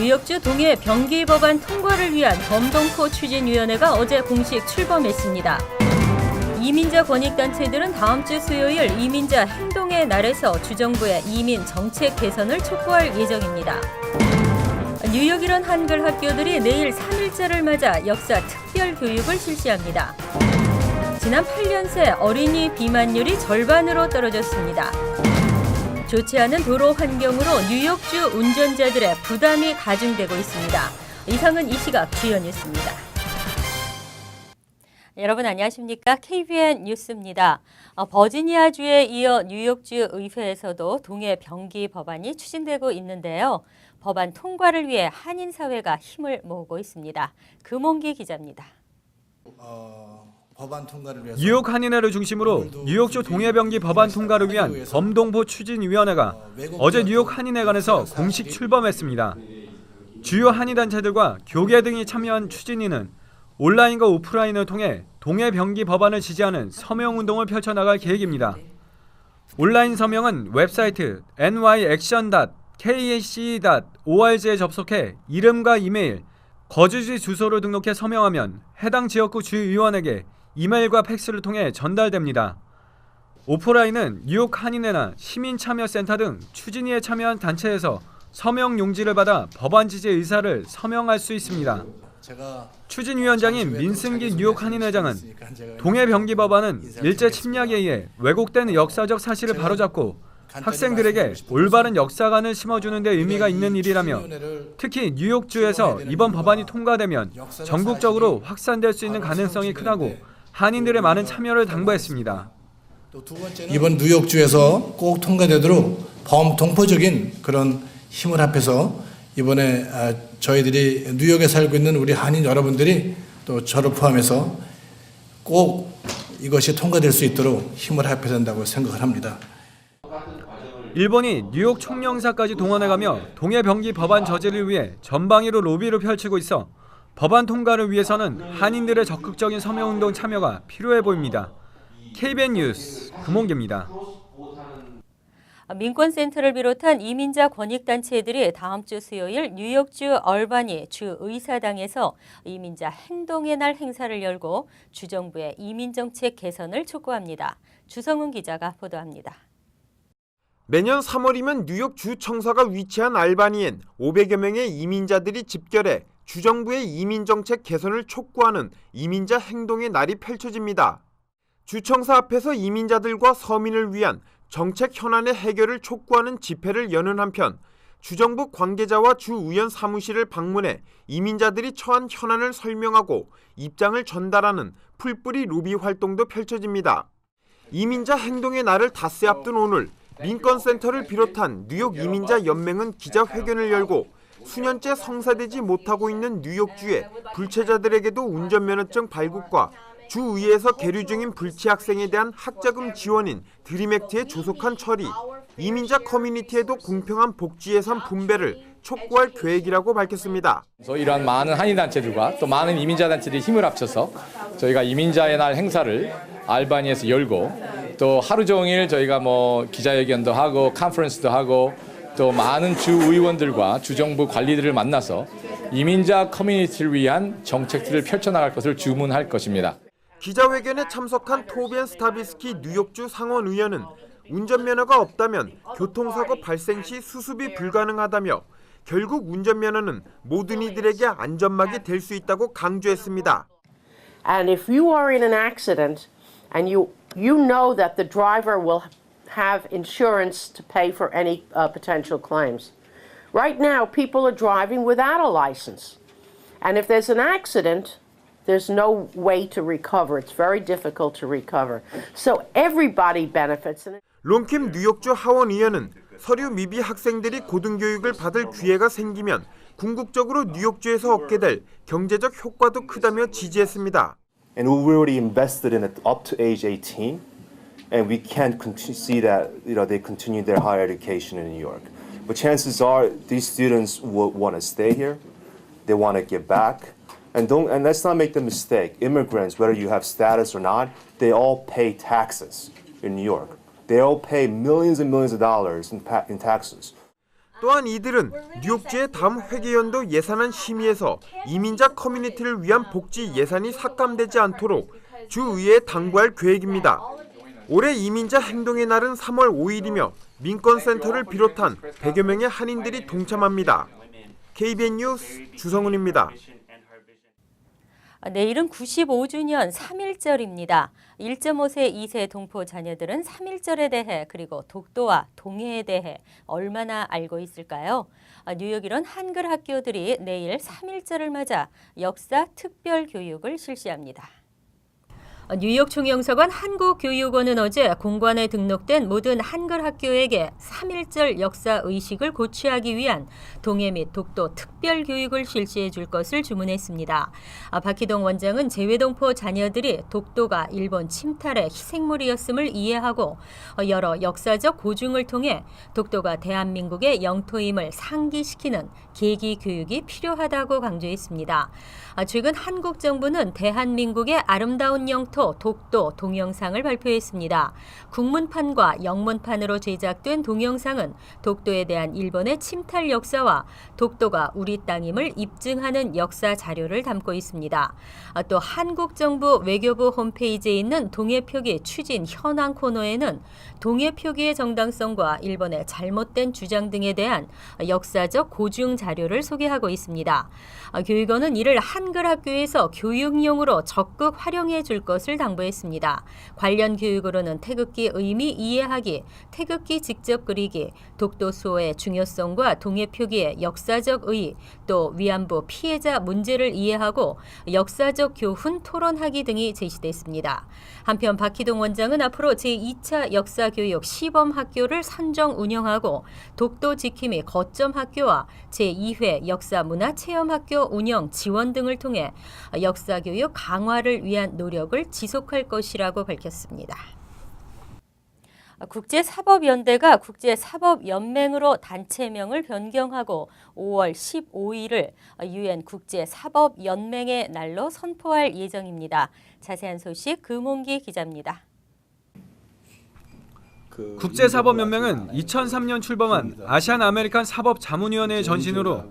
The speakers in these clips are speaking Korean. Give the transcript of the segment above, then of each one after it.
뉴욕주 동해 병기 법안 통과를 위한 범동포 추진위원회가 어제 공식 출범했습니다. 이민자 권익단체들은 다음 주 수요일 이민자 행동의 날에서 주정부의 이민 정책 개선을 촉구할 예정입니다. 뉴욕 일원 한글 학교들이 내일 3일째를 맞아 역사 특별 교육을 실시합니다. 지난 8년 새 어린이 비만율이 절반으로 떨어졌습니다. 좋지 않은 도로 환경으로 뉴욕주 운전자들의 부담이 가중되고 있습니다. 이상은 이 시각 주요 뉴스입니다. 여러분 안녕하십니까? KBN 뉴스입니다. 버지니아주에 이어 뉴욕주 의회에서도 동해 병기 법안이 추진되고 있는데요. 법안 통과를 위해 한인 사회가 힘을 모으고 있습니다. 금홍기 기자입니다. 법안 통과를 위해서 뉴욕 한인회를 중심으로 뉴욕주 동해병기 법안 통과를 위한 범동포 추진위원회가 어제 뉴욕 한인회관에서 공식 출범했습니다. 주요 한인단체들과 교계 등이 참여한 추진위는 온라인과 오프라인을 통해 동해병기 법안을 지지하는 서명운동을 펼쳐나갈 계획입니다. 온라인 서명은 웹사이트 nyaction.kac.org에 접속해 이름과 이메일, 거주지 주소를 등록해 서명하면 해당 지역구 주의원에게 이메일과 팩스를 통해 전달됩니다. 오프라인은 뉴욕 한인회나 시민참여센터 등 추진위에 참여한 단체에서 서명 용지를 받아 법안 지지 의사를 서명할 수 있습니다. 추진위원장인 민승기 뉴욕 한인회장은 동해병기 법안은 일제 침략에 의해 왜곡된 역사적 사실을 바로잡고 학생들에게 올바른 역사관을 심어주는 데 의미가 있는 일이라며 특히 뉴욕주에서 이번 법안이 통과되면 전국적으로 확산될 수 있는 가능성이 크다고 한인들의 많은 참여를 당부했습니다. 이번 뉴욕주에서 꼭 통과되도록 범동포적인 그런 힘을 합해서 이번에 저희들이 뉴욕에 살고 있는 우리 한인 여러분들이 또 저를 포함해서 꼭 이것이 통과될 수 있도록 힘을 합해야 된다고 생각을 합니다. 일본이 뉴욕 총영사까지 동원해가며 동해병기 법안 저지를 위해 전방위로 로비를 펼치고 있어 법안 통과를 위해서는 한인들의 적극적인 서명운동 참여가 필요해 보입니다. KBN 뉴스 금홍기입니다. 민권센터를 비롯한 이민자 권익단체들이 다음 주 수요일 뉴욕주 얼바니 주의사당에서 이민자 행동의 날 행사를 열고 주정부의 이민정책 개선을 촉구합니다. 주성훈 기자가 보도합니다. 매년 3월이면 뉴욕 주청사가 위치한 알바니엔 500여 명의 이민자들이 집결해 주정부의 이민정책 개선을 촉구하는 이민자 행동의 날이 펼쳐집니다. 주청사 앞에서 이민자들과 서민을 위한 정책 현안의 해결을 촉구하는 집회를 여는 한편 주정부 관계자와 주 의원 사무실을 방문해 이민자들이 처한 현안을 설명하고 입장을 전달하는 풀뿌리 로비 활동도 펼쳐집니다. 이민자 행동의 날을 닷새 앞둔 오늘 민권센터를 비롯한 뉴욕 이민자 연맹은 기자회견을 열고 수년째 성사되지 못하고 있는 뉴욕주의 불체자들에게도 운전면허증 발급과 주의회에서 계류 중인 불치 학생에 대한 학자금 지원인 드림액트의 조속한 처리, 이민자 커뮤니티에도 공평한 복지 예산 분배를 촉구할 계획이라고 밝혔습니다. 이러한 많은 한인단체들과 또 많은 이민자단체들이 힘을 합쳐서 저희가 이민자의 날 행사를 알바니에서 열고 또 하루 종일 저희가 기자회견도 하고 컨퍼런스도 하고 또 많은 주 의원들과 주정부 관리들을 만나서 이민자 커뮤니티를 위한 정책들을 펼쳐나갈 것을 주문할 것입니다. 기자회견에 참석한 토비엔 스타비스키 뉴욕주 상원의원은 운전면허가 없다면 교통사고 발생 시 수습이 불가능하다며 결국 운전면허는 모든 이들에게 안전막이 될 수 있다고 강조했습니다. And if you are in an accident and you know that the driver will have insurance to pay for any potential claims. Right now, people are driving without a license. And if there's an accident, there's no way to recover. It's very difficult to recover. So everybody benefits. 론킴 뉴욕주 하원 의원은 서류 미비 학생들이 고등교육을 받을 기회가 생기면 궁극적으로 뉴욕주에서 얻게 될 경제적 효과도 크다며 지지했습니다. And we already invested in it up to age 18. And we can't see that they continue their higher education in New York. But chances are these students will want to stay here. They want to give back. And let's not make the mistake. Immigrants, whether you have status or not, they all pay taxes in New York. They all pay millions and millions of dollars in taxes. 또한 이들은 뉴욕주의 다음 회계연도 예산안 심의에서 이민자 커뮤니티를 위한 복지 예산이 삭감되지 않도록 주의회에 당부할 계획입니다. 올해 이민자 행동의 날은 3월 5일이며 민권센터를 비롯한 100여 명의 한인들이 동참합니다. KBN 뉴스 주성훈입니다. 내일은 95주년 3.1절입니다. 1.5세, 2세 동포 자녀들은 3.1절에 대해 그리고 독도와 동해에 대해 얼마나 알고 있을까요? 뉴욕 이런 한글 학교들이 내일 3.1절을 맞아 역사 특별 교육을 실시합니다. 뉴욕 총영사관 한국교육원은 어제 공관에 등록된 모든 한글 학교에게 3.1절 역사 의식을 고취하기 위한 동해 및 독도 특별 교육을 실시해 줄 것을 주문했습니다. 박희동 원장은 재외동포 자녀들이 독도가 일본 침탈의 희생물이었음을 이해하고 여러 역사적 고증을 통해 독도가 대한민국의 영토임을 상기시키는 계기 교육이 필요하다고 강조했습니다. 최근 한국 정부는 대한민국의 아름다운 영토 독도 동영상을 발표했습니다. 국문판과 영문판으로 제작된 동영상은 독도에 대한 일본의 침탈 역사와 독도가 우리 땅임을 입증하는 역사 자료를 담고 있습니다. 또 한국 정부 외교부 홈페이지에 있는 동해표기 추진 현황 코너에는 동해표기의 정당성과 일본의 잘못된 주장 등에 대한 역사적 고증 자료를 소개하고 있습니다. 교육원은 이를 한글 학교에서 교육용으로 적극 활용해 줄 것을 당부했습니다. 관련 교육으로는 태극기 의미 이해하기, 태극기 직접 그리기, 독도 수호의 중요성과 동해표기의 역사적 의의, 또 위안부 피해자 문제를 이해하고 역사적 교훈 토론하기 등이 제시됐습니다. 한편 박희동 원장은 앞으로 제2차 역사교육 시범학교를 선정 운영하고 독도 지킴이 거점학교와 제2회 역사문화체험학교 운영 지원 등을 통해 역사교육 강화를 위한 노력을 지속할 것이라고 밝혔습니다. 국제사법연대가 국제사법연맹으로 단체명을 변경하고 5월 15일을 UN 국제사법연맹의 날로 선포할 예정입니다. 자세한 소식 금홍기 기자입니다. 국제사법연맹은 2003년 출범한 아시안 아메리칸 사법자문위원회의 전신으로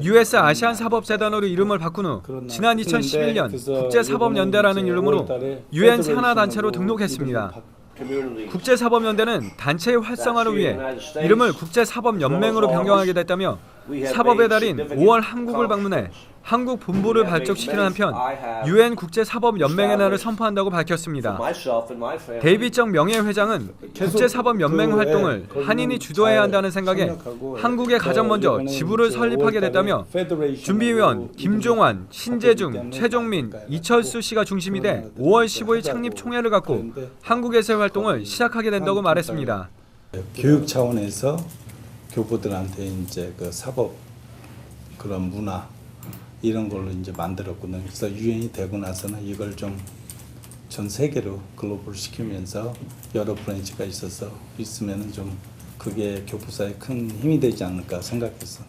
US 아시안 사법재단으로 이름을 바꾼 후 지난 2011년 국제사법연대라는 이름으로 UN 산하단체로 등록했습니다. 국제사법연대는 단체의 활성화를 위해 이름을 국제사법연맹으로 변경하게 됐다며 사법의 달인 5월 한국을 방문해 한국 본부를 발족시키는 한편 UN 국제사법연맹의 날을 선포한다고 밝혔습니다. 데이비정 명예회장은 국제사법연맹 활동을 한인이 주도해야 한다는 생각에 한국에 가장 먼저 지부를 설립하게 됐다며 준비위원 김종환, 신재중, 최종민, 이철수 씨가 중심이 돼 5월 15일 창립 총회를 갖고 한국에서의 활동을 시작하게 된다고 말했습니다. 교육 차원에서 교포들한테 이제 그 사법 그런 문화 이런 걸로 이제 만들었거든요. 그래서 유엔이 되고 나서는 이걸 좀 전 세계로 글로벌 시키면서 여러 브랜치가 있으면은 좀 그게 교포사에 큰 힘이 되지 않을까 생각했어.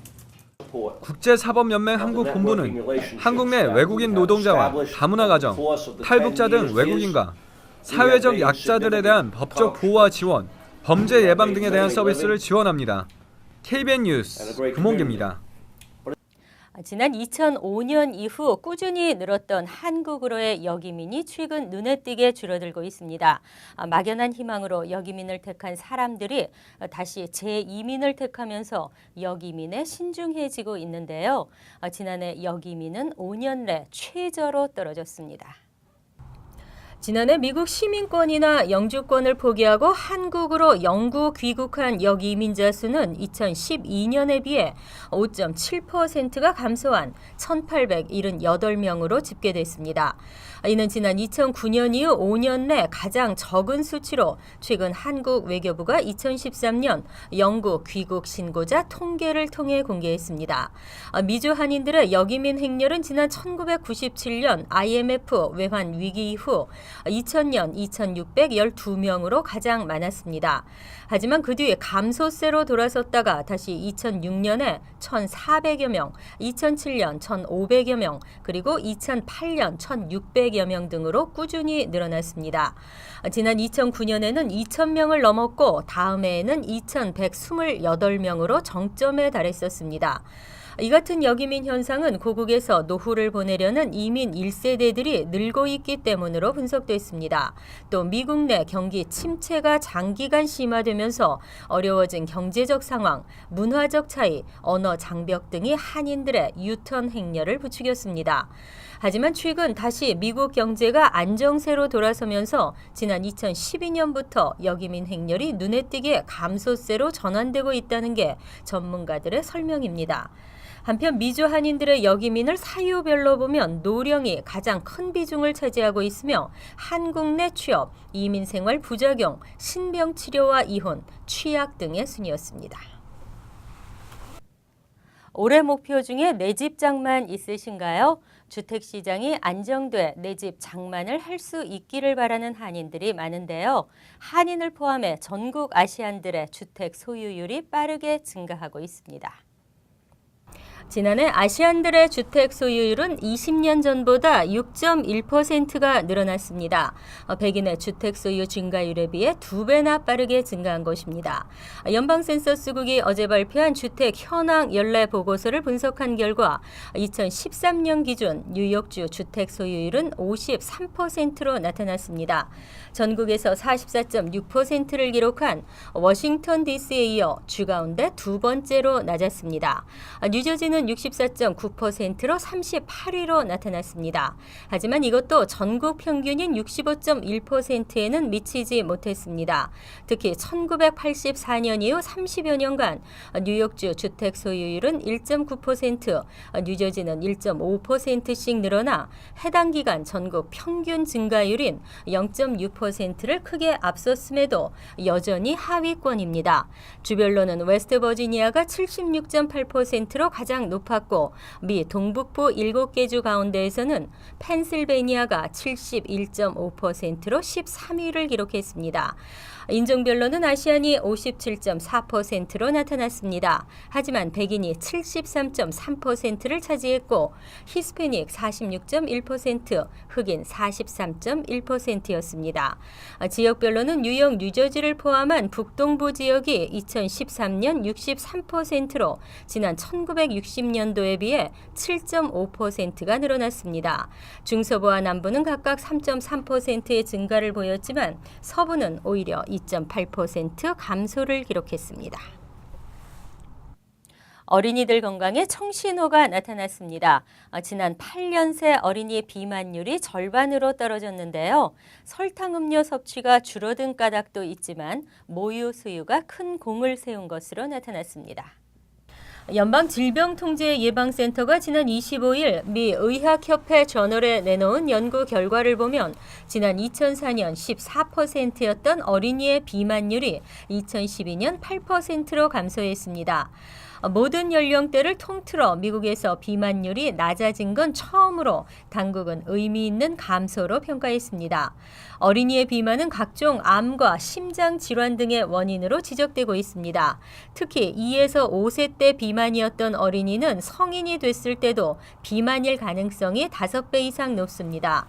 국제사법연맹 한국본부는 한국 내 외국인 노동자와 다문화 가정, 탈북자 등 외국인과 사회적 약자들에 대한 법적 보호와 지원, 범죄 예방 등에 대한 서비스를 지원합니다. KBN 뉴스 금홍기입니다. 지난 2005년 이후 꾸준히 늘었던 한국으로의 여기민이 최근 눈에 띄게 줄어들고 있습니다. 막연한 희망으로 여기민을 택한 사람들이 다시 재이민을 택하면서 여기민에 신중해지고 있는데요. 지난해 여기민은 5년 내 최저로 떨어졌습니다. 지난해 미국 시민권이나 영주권을 포기하고 한국으로 영구 귀국한 여기이민자 수는 2012년에 비해 5.7%가 감소한 1,878명으로 집계됐습니다. 이는 지난 2009년 이후 5년 내 가장 적은 수치로 최근 한국 외교부가 2013년 영구 귀국 신고자 통계를 통해 공개했습니다. 미주 한인들의 여기민 행렬은 지난 1997년 IMF 외환 위기 이후 2000년 2612명으로 가장 많았습니다. 하지만 그 뒤에 감소세로 돌아섰다가 다시 2006년에 1400여 명, 2007년 1500여 명, 그리고 2008년 1600여 명 등으로 꾸준히 늘어났습니다. 지난 2009년에는 2000명을 넘었고 다음 해에는 2128명으로 정점에 달했었습니다. 이 같은 역이민 현상은 고국에서 노후를 보내려는 이민 1세대들이 늘고 있기 때문으로 분석됐습니다. 또 미국 내 경기 침체가 장기간 심화되면서 어려워진 경제적 상황, 문화적 차이, 언어 장벽 등이 한인들의 유턴 행렬을 부추겼습니다. 하지만 최근 다시 미국 경제가 안정세로 돌아서면서 지난 2012년부터 역이민 행렬이 눈에 띄게 감소세로 전환되고 있다는 게 전문가들의 설명입니다. 한편 미주 한인들의 역이민을 사유별로 보면 노령이 가장 큰 비중을 차지하고 있으며 한국 내 취업, 이민 생활 부작용, 신병 치료와 이혼, 취약 등의 순이었습니다. 올해 목표 중에 내 집 장만 있으신가요? 주택시장이 안정돼 내 집 장만을 할 수 있기를 바라는 한인들이 많은데요. 한인을 포함해 전국 아시안들의 주택 소유율이 빠르게 증가하고 있습니다. 지난해 아시안들의 주택 소유율은 20년 전보다 6.1%가 늘어났습니다. 백인의 주택 소유 증가율에 비해 2배나 빠르게 증가한 것입니다. 연방센서스국이 어제 발표한 주택 현황 연례 보고서를 분석한 결과 2013년 기준 뉴욕주 주택 소유율은 53%로 나타났습니다. 전국에서 44.6%를 기록한 워싱턴 DC에 이어 주 가운데 두 번째로 낮았습니다. 뉴저지는 64.9%로 38위로 나타났습니다. 하지만 이것도 전국 평균인 65.1%에는 미치지 못했습니다. 특히 1984년 이후 30여 년간 뉴욕주 주택 소유율은 1.9%, 뉴저지는 1.5%씩 늘어나 해당 기간 전국 평균 증가율인 0.6%를 크게 앞섰음에도 여전히 하위권입니다. 주별로는 웨스트버지니아가 76.8%로 가장 높았고 미 동북부 7개 주 가운데에서는 펜실베이니아가 71.5%로 13위를 기록했습니다. 인종별로는 아시안이 57.4%로 나타났습니다. 하지만 백인이 73.3%를 차지했고 히스패닉 46.1%, 흑인 43.1%였습니다. 지역별로는 뉴욕, 뉴저지를 포함한 북동부 지역이 2013년 63%로 지난 1960년도에 비해 7.5%가 늘어났습니다. 중서부와 남부는 각각 3.3%의 증가를 보였지만 서부는 오히려 2.8% 감소를 기록했습니다. 어린이들 건강에 청신호가 나타났습니다. 지난 8년 새 어린이 비만율이 절반으로 떨어졌는데요. 설탕 음료 섭취가 줄어든 까닭도 있지만 모유 수유가 큰 공을 세운 것으로 나타났습니다. 연방질병통제예방센터가 지난 25일 미 의학협회 저널에 내놓은 연구 결과를 보면 지난 2004년 14%였던 어린이의 비만율이 2012년 8%로 감소했습니다. 모든 연령대를 통틀어 미국에서 비만율이 낮아진 건 처음으로 당국은 의미 있는 감소로 평가했습니다. 어린이의 비만은 각종 암과 심장 질환 등의 원인으로 지적되고 있습니다. 특히 2에서 5세 때 비만이었던 어린이는 성인이 됐을 때도 비만일 가능성이 5배 이상 높습니다.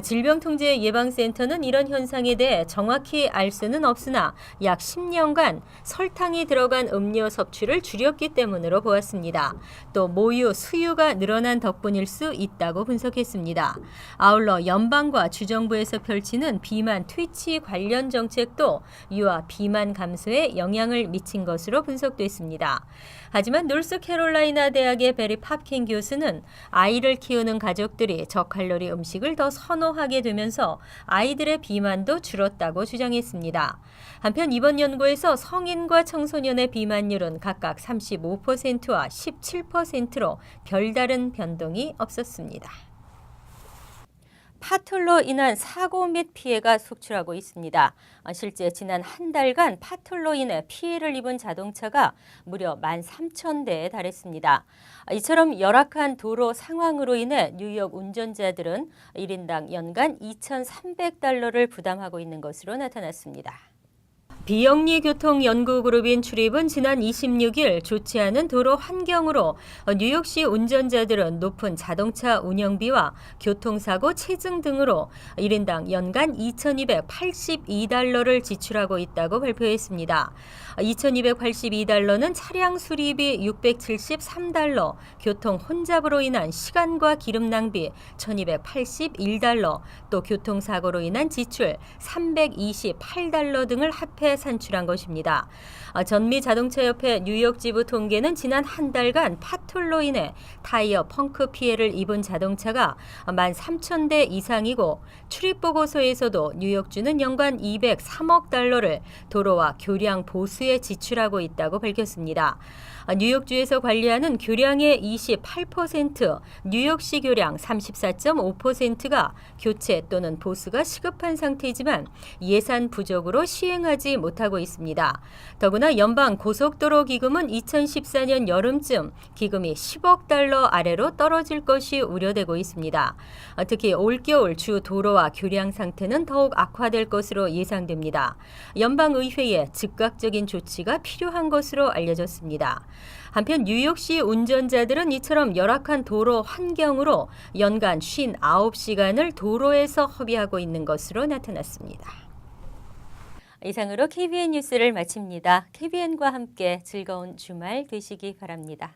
질병통제예방센터는 이런 현상에 대해 정확히 알 수는 없으나 약 10년간 설탕이 들어간 음료 섭취를 줄였기 때문으로 보았습니다. 또 모유, 수유가 늘어난 덕분일 수 있다고 분석했습니다. 아울러 연방과 주정부에서 펼치는 비만 퇴치 관련 정책도 유아 비만 감소에 영향을 미친 것으로 분석됐습니다. 하지만 노스캐롤라이나 대학의 베리 팝킨 교수는 아이를 키우는 가족들이 저칼로리 음식을 더 선호하게 되면서 아이들의 비만도 줄었다고 주장했습니다. 한편 이번 연구에서 성인과 청소년의 비만율은 각각 35%와 17%로 별다른 변동이 없었습니다. 파툴로 인한 사고 및 피해가 속출하고 있습니다. 실제 지난 한 달간 파툴로 인해 피해를 입은 자동차가 무려 13,000대에 달했습니다. 이처럼 열악한 도로 상황으로 인해 뉴욕 운전자들은 1인당 연간 $2,300를 부담하고 있는 것으로 나타났습니다. 비영리 교통 연구 그룹인 출입은 지난 26일 좋지 않은 도로 환경으로 뉴욕시 운전자들은 높은 자동차 운영비와 교통사고 체증 등으로 1인당 연간 $2,282를 지출하고 있다고 발표했습니다. $2,282는 차량 수리비 $673, 교통 혼잡으로 인한 시간과 기름 낭비 $1,281, 또 교통사고로 인한 지출 $328 등을 합해 산출한 것입니다. 전미자동차협회 뉴욕 지부 통계는 지난 한 달간 파툴로 인해 타이어 펑크 피해를 입은 자동차가 13,000대 이상이고 출입보고서에서도 뉴욕주는 연간 $203억 도로와 교량 보수에 지출하고 있다고 밝혔습니다. 뉴욕주에서 관리하는 교량의 28%, 뉴욕시 교량 34.5%가 교체 또는 보수가 시급한 상태이지만 예산 부족으로 시행하지 못하고 있습니다. 더구나 연방 고속도로 기금은 2014년 여름쯤 기금이 $10억 아래로 떨어질 것이 우려되고 있습니다. 특히 올겨울 주 도로와 교량 상태는 더욱 악화될 것으로 예상됩니다. 연방의회에 즉각적인 조치가 필요한 것으로 알려졌습니다. 한편 뉴욕시 운전자들은 이처럼 열악한 도로 환경으로 연간 59시간을 도로에서 허비하고 있는 것으로 나타났습니다. 이상으로 KBN 뉴스를 마칩니다. KBN과 함께 즐거운 주말 되시기 바랍니다.